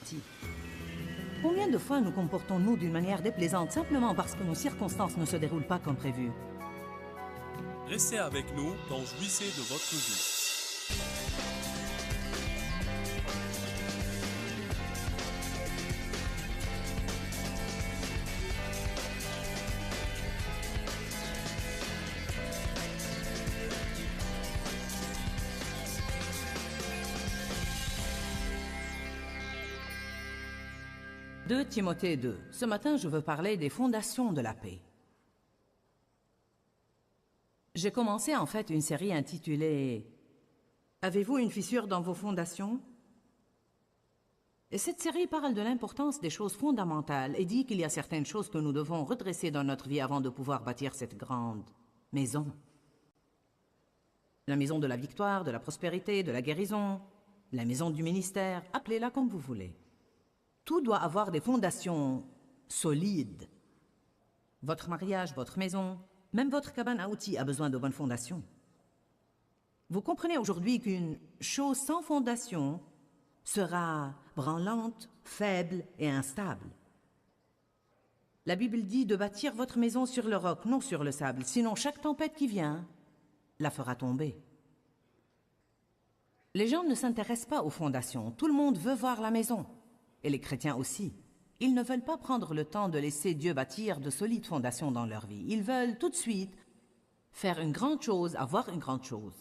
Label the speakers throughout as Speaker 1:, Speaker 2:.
Speaker 1: partie. Combien de fois nous comportons-nous d'une manière déplaisante simplement parce que nos circonstances ne se déroulent pas comme prévu?
Speaker 2: Restez avec nous, donc jouissez de votre vie.
Speaker 1: « 2 Timothée 2. Ce matin, je veux parler des fondations de la paix. J'ai commencé en fait une série intitulée « Avez-vous une fissure dans vos fondations ?» Et cette série parle de l'importance des choses fondamentales et dit qu'il y a certaines choses que nous devons redresser dans notre vie avant de pouvoir bâtir cette grande maison. La maison de la victoire, de la prospérité, de la guérison, la maison du ministère, appelez-la comme vous voulez. Tout doit avoir des fondations solides. Votre mariage, votre maison, même votre cabane à outils a besoin de bonnes fondations. Vous comprenez aujourd'hui qu'une chose sans fondation sera branlante, faible et instable. La Bible dit de bâtir votre maison sur le roc, non sur le sable, sinon chaque tempête qui vient la fera tomber. Les gens ne s'intéressent pas aux fondations. Tout le monde veut voir la maison. Et les chrétiens aussi. Ils ne veulent pas prendre le temps de laisser Dieu bâtir de solides fondations dans leur vie. Ils veulent tout de suite faire une grande chose, avoir une grande chose.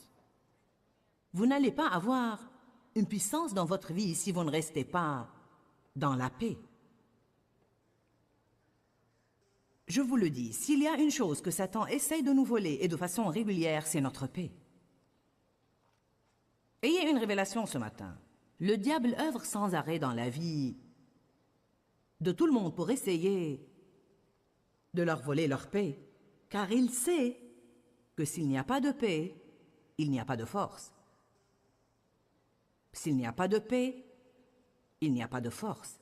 Speaker 1: Vous n'allez pas avoir une puissance dans votre vie si vous ne restez pas dans la paix. Je vous le dis, s'il y a une chose que Satan essaye de nous voler et de façon régulière, c'est notre paix. Ayez une révélation ce matin. Le diable œuvre sans arrêt dans la vie de tout le monde pour essayer de leur voler leur paix, car il sait que s'il n'y a pas de paix, il n'y a pas de force. S'il n'y a pas de paix, il n'y a pas de force.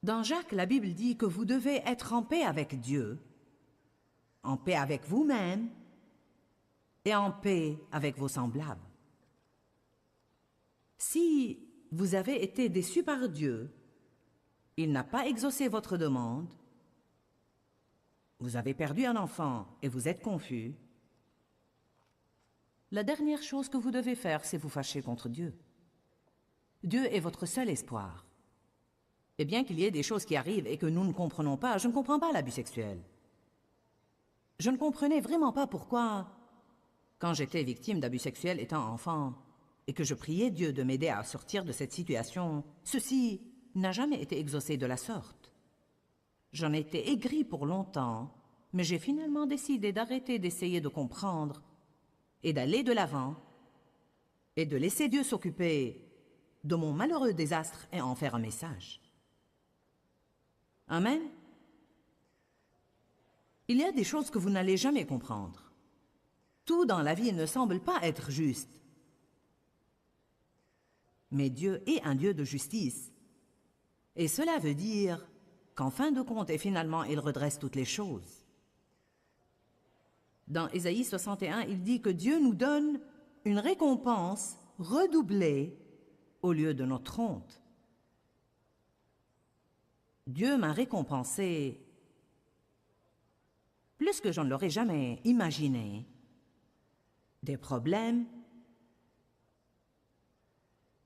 Speaker 1: Dans Jacques, la Bible dit que vous devez être en paix avec Dieu, en paix avec vous-même et en paix avec vos semblables. Si vous avez été déçu par Dieu, il n'a pas exaucé votre demande, vous avez perdu un enfant et vous êtes confus, la dernière chose que vous devez faire, c'est vous fâcher contre Dieu. Dieu est votre seul espoir. Et bien qu'il y ait des choses qui arrivent et que nous ne comprenons pas, je ne comprends pas l'abus sexuel. Je ne comprenais vraiment pas pourquoi, quand j'étais victime d'abus sexuels étant enfant, et que je priais Dieu de m'aider à sortir de cette situation, ceci n'a jamais été exaucé de la sorte. J'en étais aigri pour longtemps, mais j'ai finalement décidé d'arrêter d'essayer de comprendre et d'aller de l'avant et de laisser Dieu s'occuper de mon malheureux désastre et en faire un message. Amen. Il y a des choses que vous n'allez jamais comprendre. Tout dans la vie ne semble pas être juste. Mais Dieu est un Dieu de justice. Et cela veut dire qu'en fin de compte et finalement, il redresse toutes les choses. Dans Ésaïe 61, il dit que Dieu nous donne une récompense redoublée au lieu de notre honte. Dieu m'a récompensé plus que je ne l'aurais jamais imaginé. Des problèmes,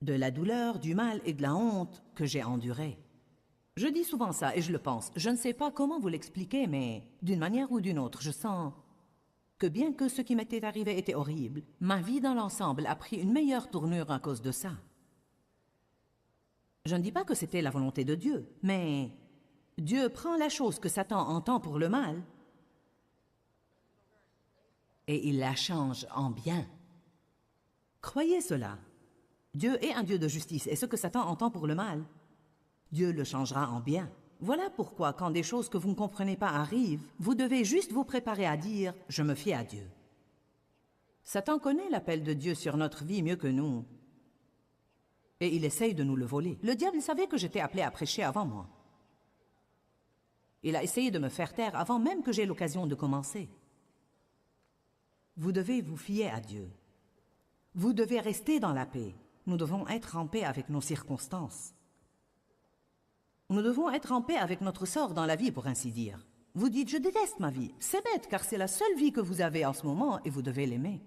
Speaker 1: de la douleur, du mal et de la honte que j'ai enduré. Je dis souvent ça et je le pense. Je ne sais pas comment vous l'expliquer, mais d'une manière ou d'une autre, je sens que bien que ce qui m'était arrivé était horrible, ma vie dans l'ensemble a pris une meilleure tournure à cause de ça. Je ne dis pas que c'était la volonté de Dieu, mais Dieu prend la chose que Satan entend pour le mal et il la change en bien. Croyez cela. Dieu est un Dieu de justice, et ce que Satan entend pour le mal, Dieu le changera en bien. Voilà pourquoi, quand des choses que vous ne comprenez pas arrivent, vous devez juste vous préparer à dire « Je me fie à Dieu ». Satan connaît l'appel de Dieu sur notre vie mieux que nous, et il essaye de nous le voler. Le diable savait que j'étais appelé à prêcher avant moi. Il a essayé de me faire taire avant même que j'aie l'occasion de commencer. Vous devez vous fier à Dieu. Vous devez rester dans la paix. Nous devons être en paix avec nos circonstances. Nous devons être en paix avec notre sort dans la vie, pour ainsi dire. Vous dites, je déteste ma vie. C'est bête, car c'est la seule vie que vous avez en ce moment et vous devez l'aimer.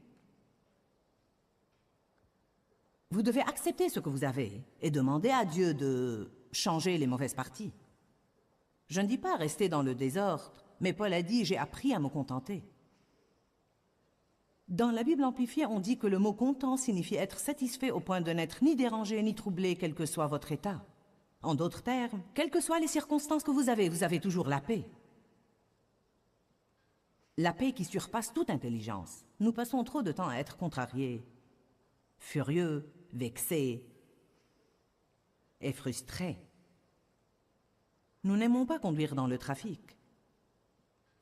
Speaker 1: Vous devez accepter ce que vous avez et demander à Dieu de changer les mauvaises parties. Je ne dis pas rester dans le désordre, mais Paul a dit, j'ai appris à me contenter. Dans la Bible amplifiée, on dit que le mot content signifie être satisfait au point de n'être ni dérangé ni troublé, quel que soit votre état. En d'autres termes, quelles que soient les circonstances que vous avez toujours la paix. La paix qui surpasse toute intelligence. Nous passons trop de temps à être contrariés, furieux, vexés et frustrés. Nous n'aimons pas conduire dans le trafic.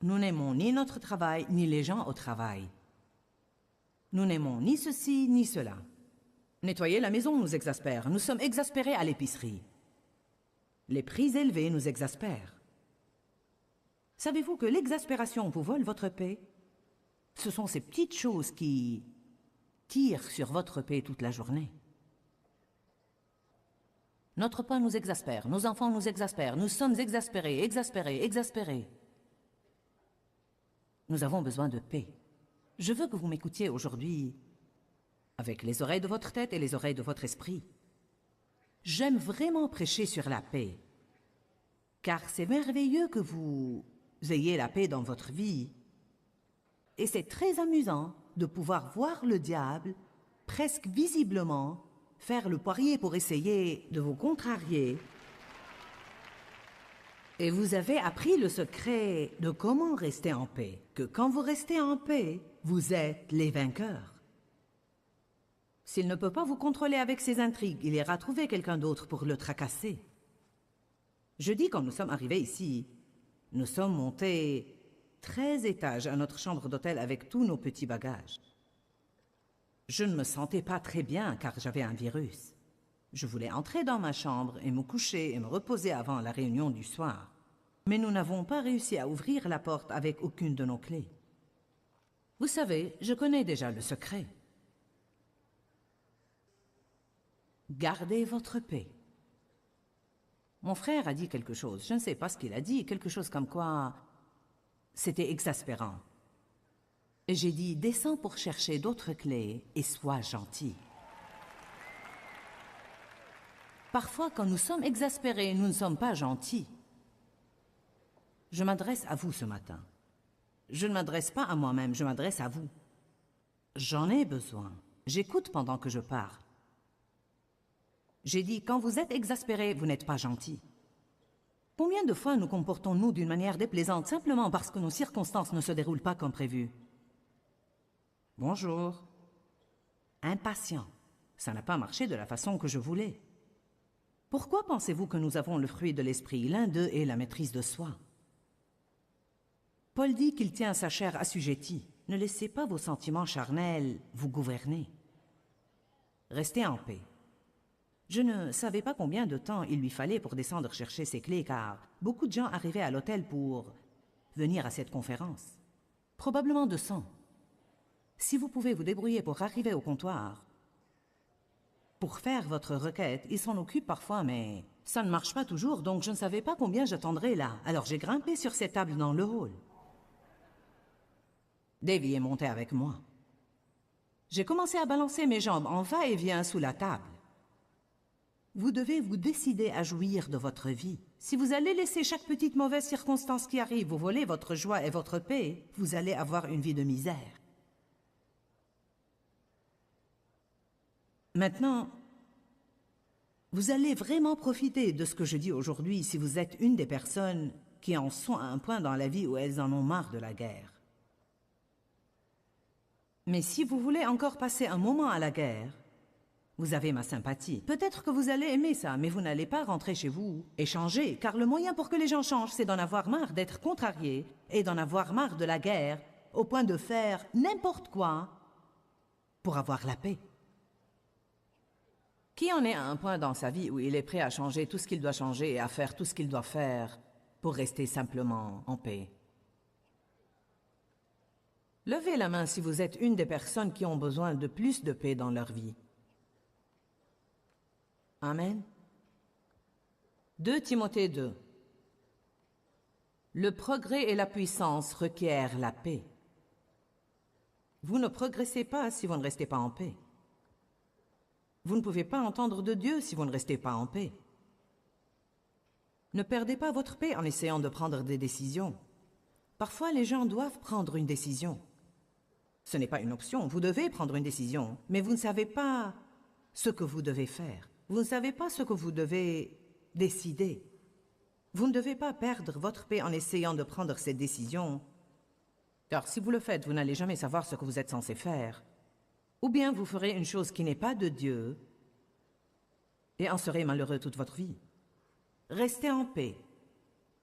Speaker 1: Nous n'aimons ni notre travail, ni les gens au travail. Nous n'aimons ni ceci, ni cela. Nettoyer la maison nous exaspère. Nous sommes exaspérés à l'épicerie. Les prix élevés nous exaspèrent. Savez-vous que l'exaspération vous vole votre paix? Ce sont ces petites choses qui tirent sur votre paix toute la journée. Notre pain nous exaspère, nos enfants nous exaspèrent, nous sommes exaspérés, exaspérés, exaspérés. Nous avons besoin de paix. Je veux que vous m'écoutiez aujourd'hui avec les oreilles de votre tête et les oreilles de votre esprit. J'aime vraiment prêcher sur la paix, car c'est merveilleux que vous ayez la paix dans votre vie. Et c'est très amusant de pouvoir voir le diable, presque visiblement, faire le poirier pour essayer de vous contrarier. Et vous avez appris le secret de comment rester en paix, que quand vous restez en paix, vous êtes les vainqueurs. S'il ne peut pas vous contrôler avec ses intrigues, il ira trouver quelqu'un d'autre pour le tracasser. Jeudi, quand nous sommes arrivés ici, nous sommes montés 13 étages à notre chambre d'hôtel avec tous nos petits bagages. Je ne me sentais pas très bien car j'avais un virus. Je voulais entrer dans ma chambre et me coucher et me reposer avant la réunion du soir. Mais nous n'avons pas réussi à ouvrir la porte avec aucune de nos clés. Vous savez, je connais déjà le secret. Gardez votre paix. Mon frère a dit quelque chose, je ne sais pas ce qu'il a dit, quelque chose comme quoi c'était exaspérant. Et j'ai dit, descends pour chercher d'autres clés et sois gentil. Parfois, quand nous sommes exaspérés, nous ne sommes pas gentils. Je m'adresse à vous ce matin. Je ne m'adresse pas à moi-même, je m'adresse à vous. J'en ai besoin. J'écoute pendant que je parle. J'ai dit, quand vous êtes exaspéré, vous n'êtes pas gentil. Combien de fois nous comportons-nous d'une manière déplaisante simplement parce que nos circonstances ne se déroulent pas comme prévu? Bonjour. Impatient. Ça n'a pas marché de la façon que je voulais. Pourquoi pensez-vous que nous avons le fruit de l'esprit? L'un d'eux est la maîtrise de soi. Paul dit qu'il tient sa chair assujettie. Ne laissez pas vos sentiments charnels vous gouverner. Restez en paix. Je ne savais pas combien de temps il lui fallait pour descendre chercher ses clés, car beaucoup de gens arrivaient à l'hôtel pour venir à cette conférence. Probablement 200. Si vous pouvez vous débrouiller pour arriver au comptoir, pour faire votre requête, ils s'en occupent parfois, mais ça ne marche pas toujours, donc je ne savais pas combien j'attendrais là. Alors j'ai grimpé sur cette table dans le hall. Davy est monté avec moi. J'ai commencé à balancer mes jambes en va-et-vient sous la table. Vous devez vous décider à jouir de votre vie. Si vous allez laisser chaque petite mauvaise circonstance qui arrive vous voler votre joie et votre paix, vous allez avoir une vie de misère. Maintenant, vous allez vraiment profiter de ce que je dis aujourd'hui si vous êtes une des personnes qui en sont à un point dans la vie où elles en ont marre de la guerre. Mais si vous voulez encore passer un moment à la guerre, vous avez ma sympathie. Peut-être que vous allez aimer ça, mais vous n'allez pas rentrer chez vous et changer, car le moyen pour que les gens changent, c'est d'en avoir marre d'être contrariés et d'en avoir marre de la guerre, au point de faire n'importe quoi pour avoir la paix. Qui en est à un point dans sa vie où il est prêt à changer tout ce qu'il doit changer et à faire tout ce qu'il doit faire pour rester simplement en paix? Levez la main si vous êtes une des personnes qui ont besoin de plus de paix dans leur vie. Amen. 2 Timothée 2. Le progrès et la puissance requièrent la paix. Vous ne progressez pas si vous ne restez pas en paix. Vous ne pouvez pas entendre de Dieu si vous ne restez pas en paix. Ne perdez pas votre paix en essayant de prendre des décisions. Parfois, les gens doivent prendre une décision. Ce n'est pas une option, vous devez prendre une décision, mais vous ne savez pas ce que vous devez faire. Vous ne savez pas ce que vous devez décider. Vous ne devez pas perdre votre paix en essayant de prendre cette décision, car si vous le faites, vous n'allez jamais savoir ce que vous êtes censé faire. Ou bien vous ferez une chose qui n'est pas de Dieu et en serez malheureux toute votre vie. Restez en paix.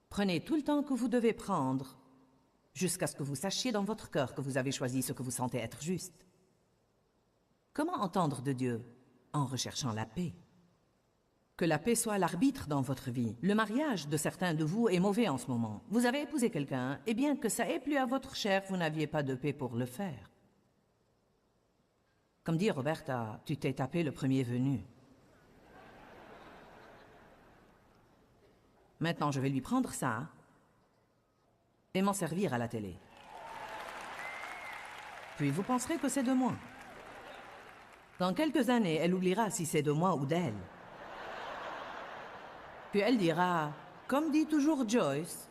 Speaker 1: Prenez tout le temps que vous devez prendre jusqu'à ce que vous sachiez dans votre cœur que vous avez choisi ce que vous sentez être juste. Comment entendre de Dieu? En recherchant la paix. Que la paix soit l'arbitre dans votre vie. Le mariage de certains de vous est mauvais en ce moment. Vous avez épousé quelqu'un, et bien que ça ait plu à votre chair, vous n'aviez pas de paix pour le faire. Comme dit Roberta, tu t'es tapé le premier venu. Maintenant, je vais lui prendre ça et m'en servir à la télé. Puis vous penserez que c'est de moi. Dans quelques années, elle oubliera si c'est de moi ou d'elle. Puis elle dira, comme dit toujours Joyce,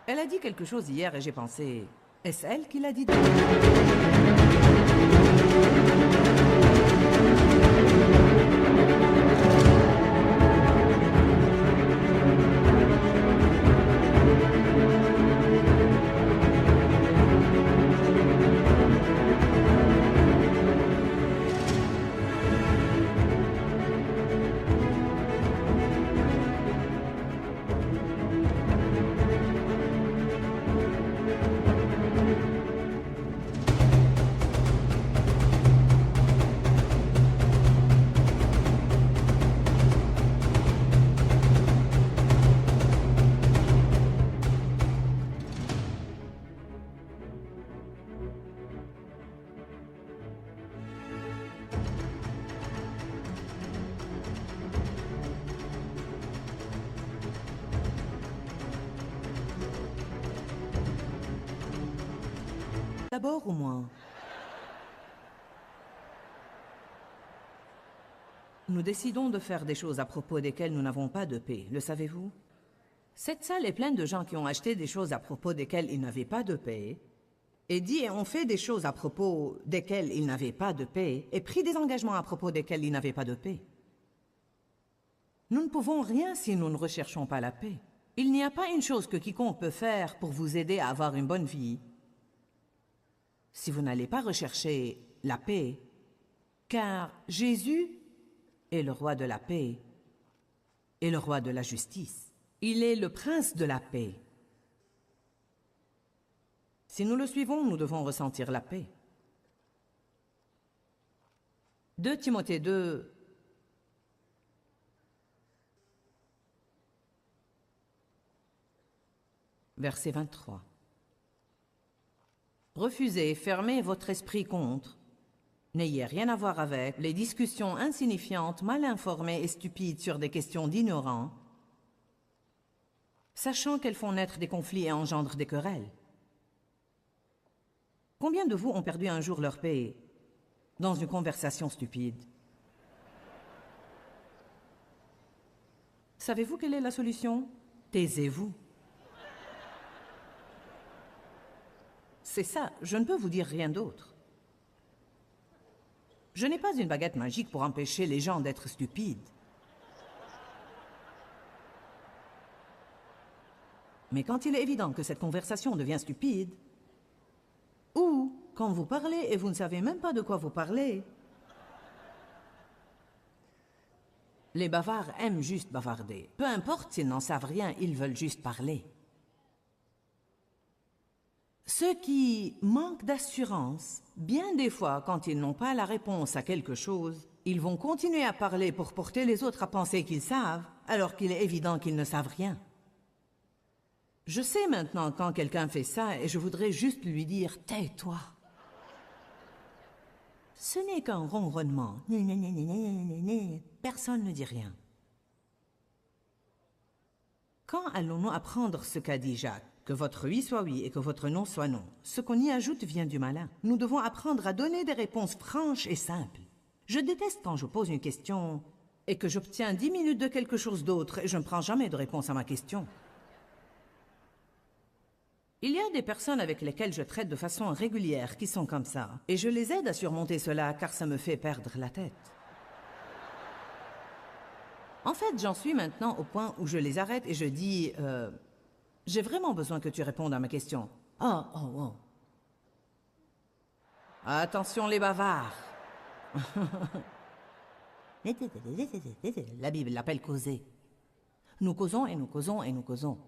Speaker 1: elle a dit quelque chose hier et j'ai pensé, est-ce elle qui l'a dit? D'abord ou moins. Nous décidons de faire des choses à propos desquelles nous n'avons pas de paix, le savez-vous? Cette salle est pleine de gens qui ont acheté des choses à propos desquelles ils n'avaient pas de paix, et dit et ont fait des choses à propos desquelles ils n'avaient pas de paix, et pris des engagements à propos desquels ils n'avaient pas de paix. Nous ne pouvons rien si nous ne recherchons pas la paix. Il n'y a pas une chose que quiconque peut faire pour vous aider à avoir une bonne vie si vous n'allez pas rechercher la paix, car Jésus est le roi de la paix et le roi de la justice. Il est le prince de la paix. Si nous le suivons, nous devons ressentir la paix. 2 Timothée 2, verset 23. Refusez, fermez votre esprit contre. N'ayez rien à voir avec les discussions insignifiantes, mal informées et stupides sur des questions d'ignorants, sachant qu'elles font naître des conflits et engendrent des querelles. Combien de vous ont perdu un jour leur paix dans une conversation stupide? Savez-vous quelle est la solution? Taisez-vous. C'est ça, je ne peux vous dire rien d'autre. Je n'ai pas une baguette magique pour empêcher les gens d'être stupides. Mais quand il est évident que cette conversation devient stupide, ou quand vous parlez et vous ne savez même pas de quoi vous parlez, les bavards aiment juste bavarder. Peu importe s'ils n'en savent rien, ils veulent juste parler. Ceux qui manquent d'assurance, bien des fois, quand ils n'ont pas la réponse à quelque chose, ils vont continuer à parler pour porter les autres à penser qu'ils savent, alors qu'il est évident qu'ils ne savent rien. Je sais maintenant quand quelqu'un fait ça et je voudrais juste lui dire « Tais-toi ». Ce n'est qu'un ronronnement. Personne ne dit rien. Quand allons-nous apprendre ce qu'a dit Jacques? Que votre oui soit oui et que votre non soit non. Ce qu'on y ajoute vient du malin. Nous devons apprendre à donner des réponses franches et simples. Je déteste quand je pose une question et que j'obtiens 10 minutes de quelque chose d'autre et je ne prends jamais de réponse à ma question. Il y a des personnes avec lesquelles je traite de façon régulière qui sont comme ça. Et je les aide à surmonter cela car ça me fait perdre la tête. En fait, j'en suis maintenant au point où je les arrête et je dis... j'ai vraiment besoin que tu répondes à ma question. Oh, oh, oh. Attention les bavards. La Bible l'appelle causer. Nous causons et nous causons et nous causons.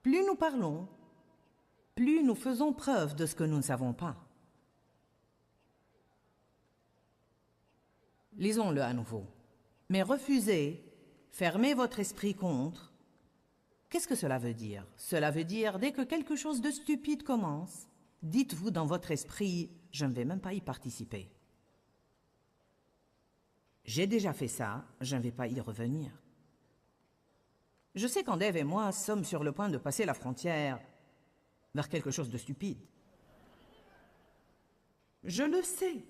Speaker 1: Plus nous parlons, plus nous faisons preuve de ce que nous ne savons pas. Lisons-le à nouveau. Mais refusez, fermez votre esprit contre. Qu'est-ce que cela veut dire? Cela veut dire, dès que quelque chose de stupide commence, dites-vous dans votre esprit, je ne vais même pas y participer. J'ai déjà fait ça, je ne vais pas y revenir. Je sais quand Dave et moi sommes sur le point de passer la frontière vers quelque chose de stupide. Je le sais.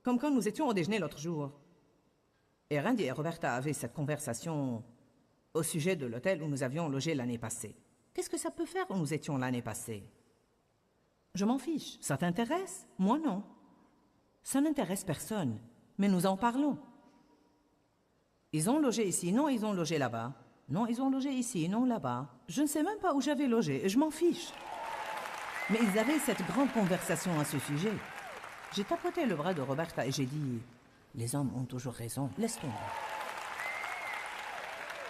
Speaker 1: Comme quand nous étions au déjeuner l'autre jour. Et Randy et Roberta avaient cette conversation au sujet de l'hôtel où nous avions logé l'année passée. Qu'est-ce que ça peut faire où nous étions l'année passée? Je m'en fiche. Ça t'intéresse? Moi, non. Ça n'intéresse personne. Mais nous en parlons. Ils ont logé ici, non, ils ont logé là-bas. Non, ils ont logé ici, non, là-bas. Je ne sais même pas où j'avais logé, je m'en fiche. Mais ils avaient cette grande conversation à ce sujet. J'ai tapoté le bras de Roberta et j'ai dit... Les hommes ont toujours raison, laisse tomber.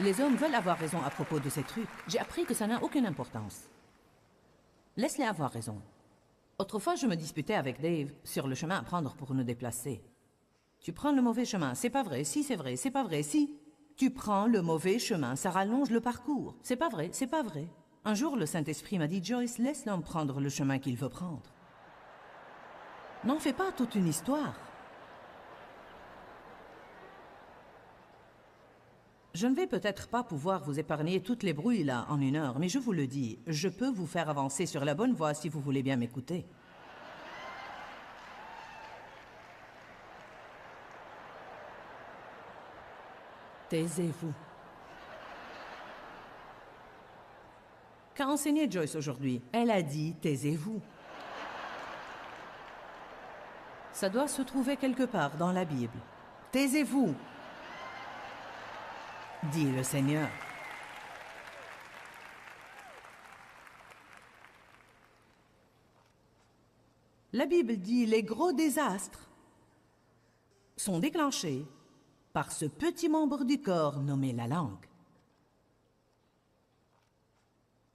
Speaker 1: Les hommes veulent avoir raison à propos de ces trucs. J'ai appris que ça n'a aucune importance. Laisse-les avoir raison. Autrefois, je me disputais avec Dave sur le chemin à prendre pour nous déplacer. Tu prends le mauvais chemin, c'est pas vrai, si c'est vrai, c'est pas vrai, si. Tu prends le mauvais chemin, ça rallonge le parcours. C'est pas vrai, c'est pas vrai. Un jour, le Saint-Esprit m'a dit, Joyce, laisse l'homme prendre le chemin qu'il veut prendre. N'en fais pas toute une histoire. Je ne vais peut-être pas pouvoir vous épargner toutes les brouilles là en 1 heure, mais je vous le dis, je peux vous faire avancer sur la bonne voie si vous voulez bien m'écouter. Taisez-vous. Qu'a enseigné Joyce aujourd'hui? Elle a dit « taisez-vous ». Ça doit se trouver quelque part dans la Bible. « Taisez-vous », dit le Seigneur. La Bible dit « les gros désastres sont déclenchés par ce petit membre du corps nommé la langue. »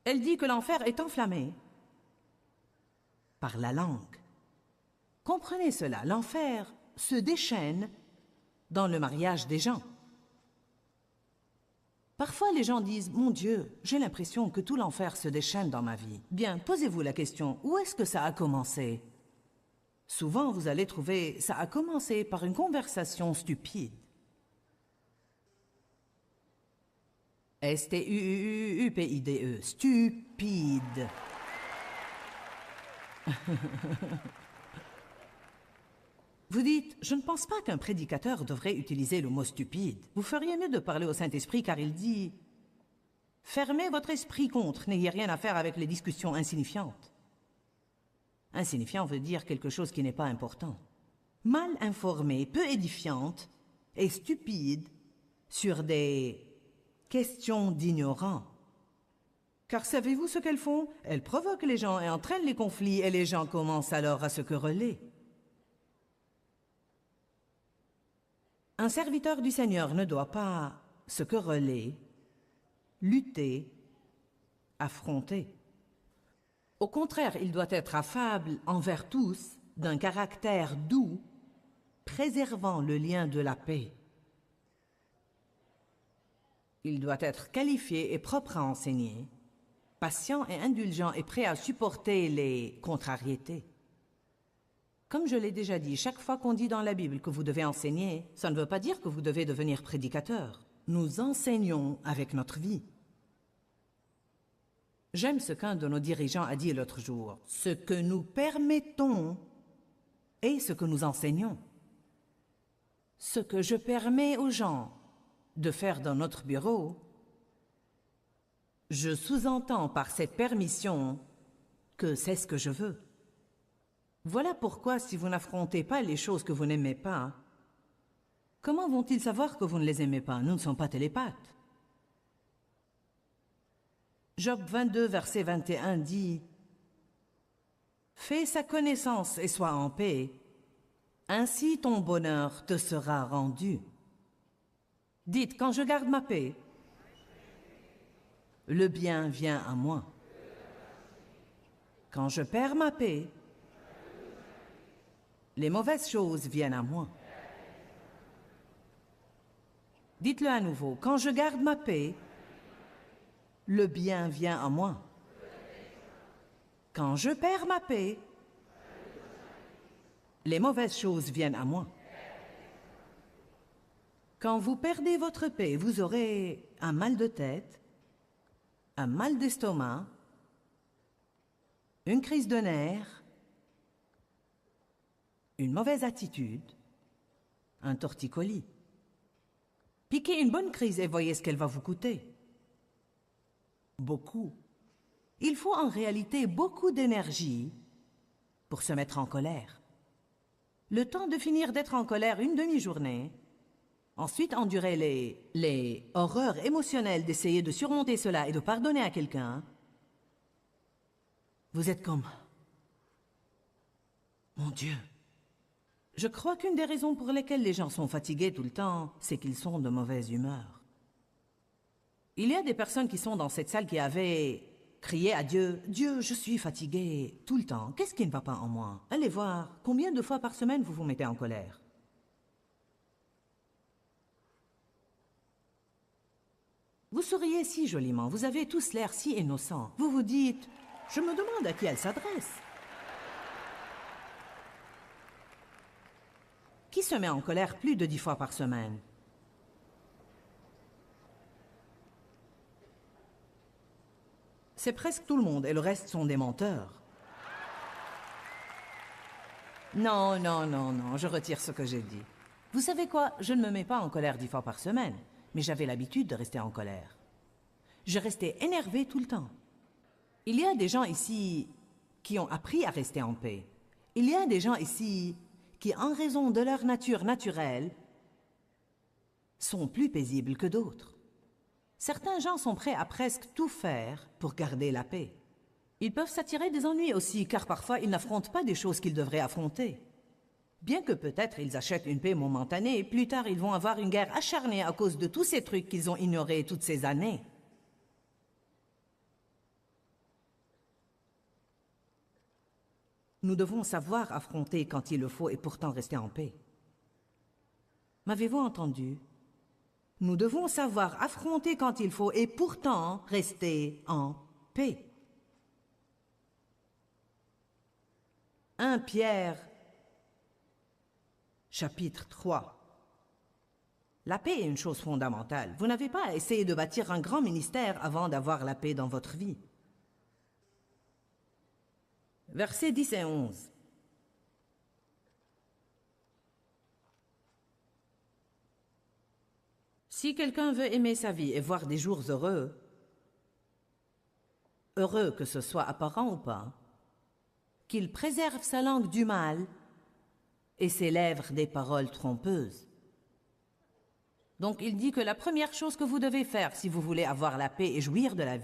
Speaker 1: Elle dit que l'enfer est enflammé par la langue. Comprenez cela, l'enfer se déchaîne dans le mariage des gens. Parfois, les gens disent « Mon Dieu, j'ai l'impression que tout l'enfer se déchaîne dans ma vie. » Bien, posez-vous la question, où est-ce que ça a commencé? Souvent, vous allez trouver « ça a commencé par une conversation stupide. » S-T-U-U-U-P-I-D-E, stupide. Vous dites, je ne pense pas qu'un prédicateur devrait utiliser le mot stupide. Vous feriez mieux de parler au Saint-Esprit car il dit « Fermez votre esprit contre, n'ayez rien à faire avec les discussions insignifiantes. » Insignifiant veut dire quelque chose qui n'est pas important. Mal informée, peu édifiante et stupide sur des questions d'ignorants. Car savez-vous ce qu'elles font? Elles provoquent les gens et entraînent les conflits et les gens commencent alors à se quereller. Un serviteur du Seigneur ne doit pas se quereller, lutter, affronter. Au contraire, il doit être affable envers tous, d'un caractère doux, préservant le lien de la paix. Il doit être qualifié et propre à enseigner, patient et indulgent et prêt à supporter les contrariétés. Comme je l'ai déjà dit, chaque fois qu'on dit dans la Bible que vous devez enseigner, ça ne veut pas dire que vous devez devenir prédicateur. Nous enseignons avec notre vie. J'aime ce qu'un de nos dirigeants a dit l'autre jour. Ce que nous permettons est ce que nous enseignons. Ce que je permets aux gens de faire dans notre bureau, je sous-entends par cette permission que c'est ce que je veux. Voilà pourquoi si vous n'affrontez pas les choses que vous n'aimez pas, comment vont-ils savoir que vous ne les aimez pas? Nous ne sommes pas télépathes. Job 22, verset 21 dit « Fais sa connaissance et sois en paix, ainsi ton bonheur te sera rendu. » Dites, quand je garde ma paix, le bien vient à moi. Quand je perds ma paix, les mauvaises choses viennent à moi. Dites-le à nouveau, quand je garde ma paix, le bien vient à moi. Quand je perds ma paix, les mauvaises choses viennent à moi. Quand vous perdez votre paix, vous aurez un mal de tête, un mal d'estomac, une crise de nerfs, une mauvaise attitude, un torticolis. Piquez une bonne crise et voyez ce qu'elle va vous coûter. Beaucoup. Il faut en réalité beaucoup d'énergie pour se mettre en colère. Le temps de finir d'être en colère une demi-journée, ensuite endurer les horreurs émotionnelles d'essayer de surmonter cela et de pardonner à quelqu'un, vous êtes comme « Mon Dieu !» Je crois qu'une des raisons pour lesquelles les gens sont fatigués tout le temps, c'est qu'ils sont de mauvaise humeur. Il y a des personnes qui sont dans cette salle qui avaient crié à Dieu « Dieu, je suis fatigué tout le temps. Qu'est-ce qui ne va pas en moi? Allez voir, combien de fois par semaine vous vous mettez en colère? » Vous souriez si joliment, vous avez tous l'air si innocents. Vous vous dites « Je me demande à qui elle s'adresse. » Qui se met en colère plus de 10 fois par semaine? C'est presque tout le monde et le reste sont des menteurs. Non, non, non, non, je retire ce que j'ai dit. Vous savez quoi? Je ne me mets pas en colère 10 fois par semaine, mais j'avais l'habitude de rester en colère. Je restais énervée tout le temps. Il y a des gens ici qui ont appris à rester en paix. Il y a des gens ici qui, en raison de leur nature naturelle, sont plus paisibles que d'autres. Certains gens sont prêts à presque tout faire pour garder la paix. Ils peuvent s'attirer des ennuis aussi, car parfois ils n'affrontent pas des choses qu'ils devraient affronter. Bien que peut-être ils achètent une paix momentanée, plus tard ils vont avoir une guerre acharnée à cause de tous ces trucs qu'ils ont ignorés toutes ces années. Nous devons savoir affronter quand il le faut et pourtant rester en paix. M'avez-vous entendu? Nous devons savoir affronter quand il faut et pourtant rester en paix. 1 Pierre, chapitre 3. La paix est une chose fondamentale. Vous n'avez pas à essayer de bâtir un grand ministère avant d'avoir la paix dans votre vie. Versets 10 et 11. Si quelqu'un veut aimer sa vie et voir des jours heureux, heureux que ce soit apparent ou pas, qu'il préserve sa langue du mal et ses lèvres des paroles trompeuses. Donc il dit que la première chose que vous devez faire si vous voulez avoir la paix et jouir de la vie,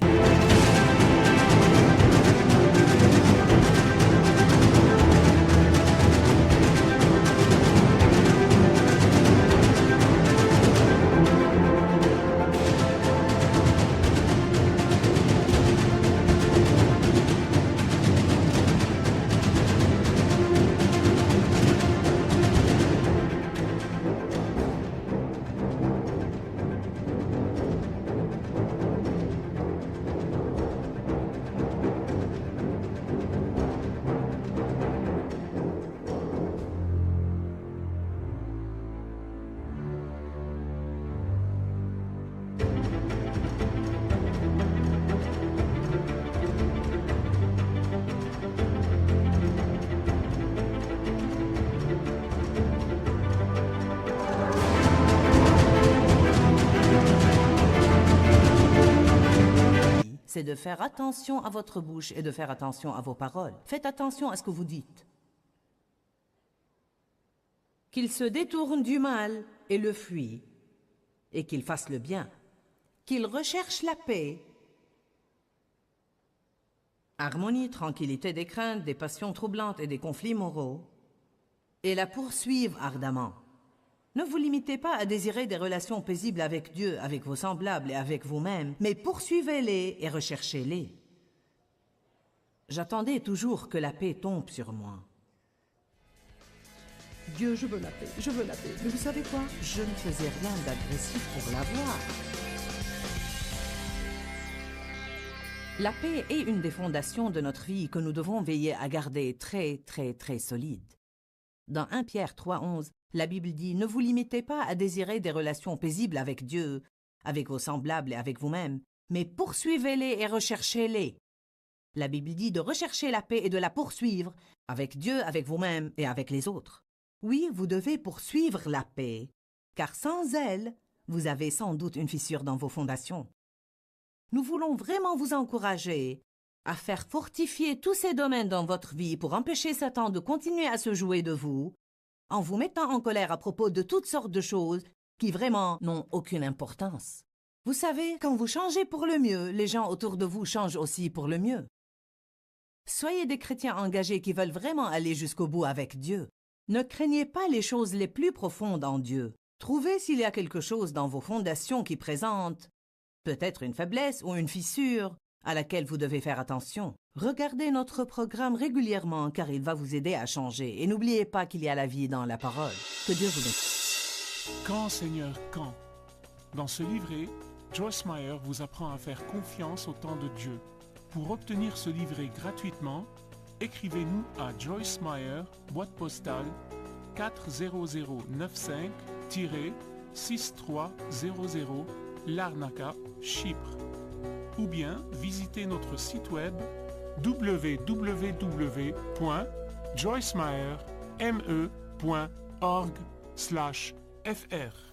Speaker 1: c'est de faire attention à votre bouche et de faire attention à vos paroles. Faites attention à ce que vous dites. Qu'il se détourne du mal et le fuit, et qu'il fasse le bien. Qu'il recherche la paix. Harmonie, tranquillité des craintes, des passions troublantes et des conflits moraux, et la poursuivre ardemment. Ne vous limitez pas à désirer des relations paisibles avec Dieu, avec vos semblables et avec vous-même, mais poursuivez-les et recherchez-les. J'attendais toujours que la paix tombe sur moi. Dieu, je veux la paix, je veux la paix. Mais vous savez quoi? Je ne faisais rien d'agressif pour l'avoir. La paix est une des fondations de notre vie que nous devons veiller à garder très, très, très solide. Dans 1 Pierre 3,11, la Bible dit « Ne vous limitez pas à désirer des relations paisibles avec Dieu, avec vos semblables et avec vous-même, mais poursuivez-les et recherchez-les. » La Bible dit de rechercher la paix et de la poursuivre avec Dieu, avec vous-même et avec les autres. Oui, vous devez poursuivre la paix, car sans elle, vous avez sans doute une fissure dans vos fondations. Nous voulons vraiment vous encourager à faire fortifier tous ces domaines dans votre vie pour empêcher Satan de continuer à se jouer de vous, en vous mettant en colère à propos de toutes sortes de choses qui vraiment n'ont aucune importance. Vous savez, quand vous changez pour le mieux, les gens autour de vous changent aussi pour le mieux. Soyez des chrétiens engagés qui veulent vraiment aller jusqu'au bout avec Dieu. Ne craignez pas les choses les plus profondes en Dieu. Trouvez s'il y a quelque chose dans vos fondations qui présente peut-être une faiblesse ou une fissure à laquelle vous devez faire attention. Regardez notre programme régulièrement car il va vous aider à changer. Et n'oubliez pas qu'il y a la vie dans la parole. Que Dieu vous bénisse.
Speaker 3: Quand, Seigneur, quand? Dans ce livret, Joyce Meyer vous apprend à faire confiance au temps de Dieu. Pour obtenir ce livret gratuitement, écrivez-nous à Joyce Meyer, boîte postale 40095-6300 Larnaca, Chypre. Ou bien visitez notre site web www.joycemeyerme.org/fr.